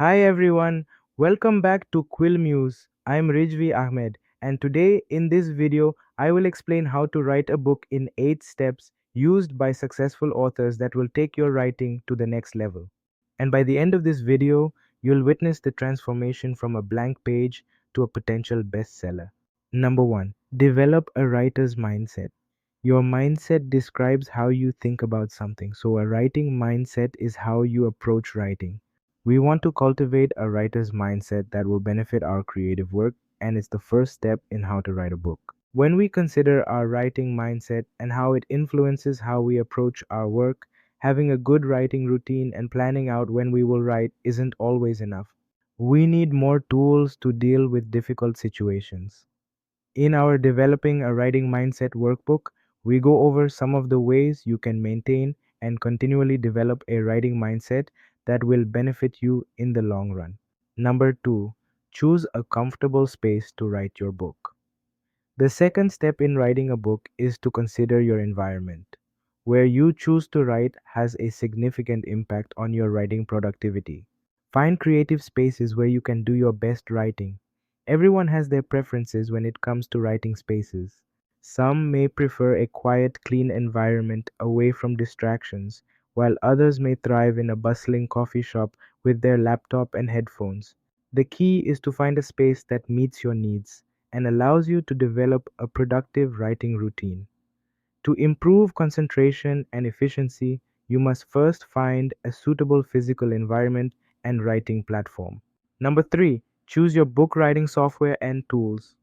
Hi everyone, welcome back to QuillMuse. I'm Rijvi Ahmed, and today in this video, I will explain how to write a book in 8 steps used by successful authors that will take your writing to the next level. And by the end of this video, you'll witness the transformation from a blank page to a potential bestseller. Number 1. Develop a writer's mindset. Your mindset describes how you think about something, so a writing mindset is how you approach writing. We want to cultivate a writer's mindset that will benefit our creative work, and it's the first step in how to write a book. When we consider our writing mindset and how it influences how we approach our work, having a good writing routine and planning out when we will write isn't always enough. We need more tools to deal with difficult situations. In our Developing a Writing Mindset workbook, we go over some of the ways you can maintain and continually develop a writing mindset that will benefit you in the long run. Number 2, choose a comfortable space to write your book. The second step in writing a book is to consider your environment. Where you choose to write has a significant impact on your writing productivity. Find creative spaces where you can do your best writing. Everyone has their preferences when it comes to writing spaces. Some may prefer a quiet, clean environment away from distractions, while others may thrive in a bustling coffee shop with their laptop and headphones. The key is to find a space that meets your needs and allows you to develop a productive writing routine. To improve concentration and efficiency, you must first find a suitable physical environment and writing platform. Number 3, choose your book writing software and tools.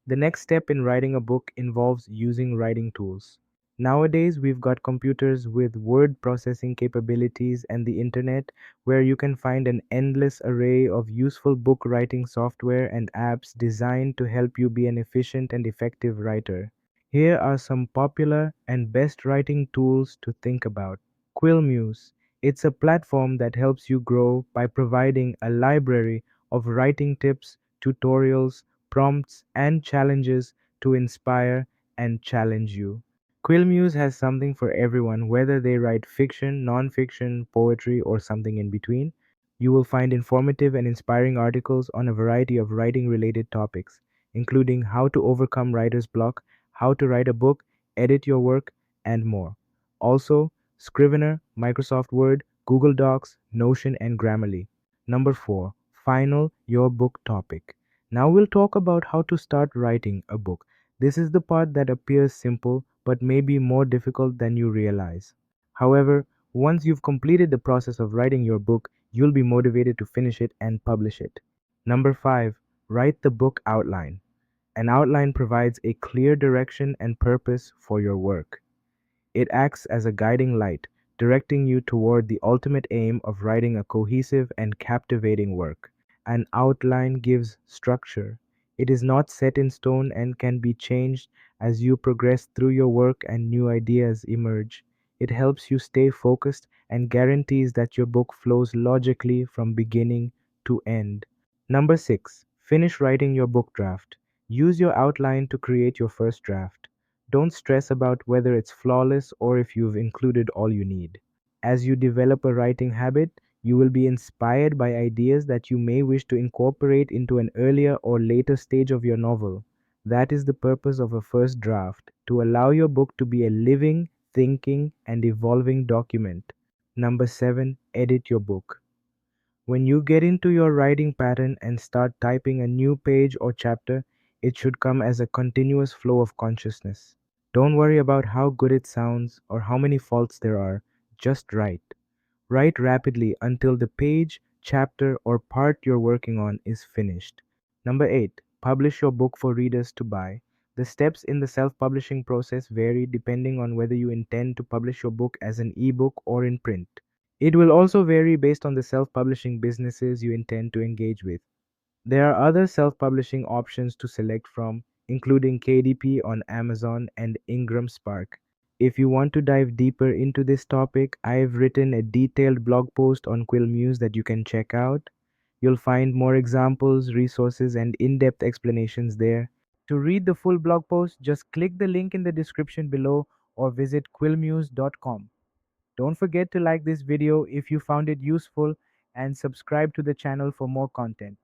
The next step in writing a book involves using writing tools. Nowadays, we've got computers with word processing capabilities and the internet where you can find an endless array of useful book writing software and apps designed to help you be an efficient and effective writer. Here are some popular and best writing tools to think about. QuillMuse. It's a platform that helps you grow by providing a library of writing tips, tutorials, prompts, and challenges to inspire and challenge you. QuillMuse has something for everyone, whether they write fiction, non-fiction, poetry, or something in between. You will find informative and inspiring articles on a variety of writing related topics, including how to overcome writer's block, how to write a book, edit your work, and more. Also, Scrivener, Microsoft Word, Google Docs, Notion, and Grammarly. Number 4, final your book topic. Now we'll talk about how to start writing a book. This is the part that appears simple but may be more difficult than you realize. However, once you've completed the process of writing your book, you'll be motivated to finish it and publish it. Number 5, write the book outline. An outline provides a clear direction and purpose for your work. It acts as a guiding light, directing you toward the ultimate aim of writing a cohesive and captivating work. An outline gives structure. It is not set in stone and can be changed as you progress through your work and new ideas emerge. It helps you stay focused and guarantees that your book flows logically from beginning to end. Number 6, finish writing your book draft. Use your outline to create your first draft. Don't stress about whether it's flawless or if you've included all you need. As you develop a writing habit, you will be inspired by ideas that you may wish to incorporate into an earlier or later stage of your novel. That is the purpose of a first draft, to allow your book to be a living, thinking, and evolving document. Number 7, edit your book. When you get into your writing pattern and start typing a new page or chapter, it should come as a continuous flow of consciousness. Don't worry about how good it sounds or how many faults there are, just write. Write rapidly until the page, chapter, or part you're working on is finished. Number 8, publish your book for readers to buy. The steps in the self publishing process vary depending on whether you intend to publish your book as an ebook or in print. It will also vary based on the self publishing businesses you intend to engage with. There are other self publishing options to select from, including KDP on Amazon and Ingram Spark. If you want to dive deeper into this topic, I've written a detailed blog post on QuillMuse that you can check out. You'll find more examples, resources, and in depth explanations there. To read the full blog post, just click the link in the description below or visit quillmuse.com. Don't forget to like this video if you found it useful and subscribe to the channel for more content.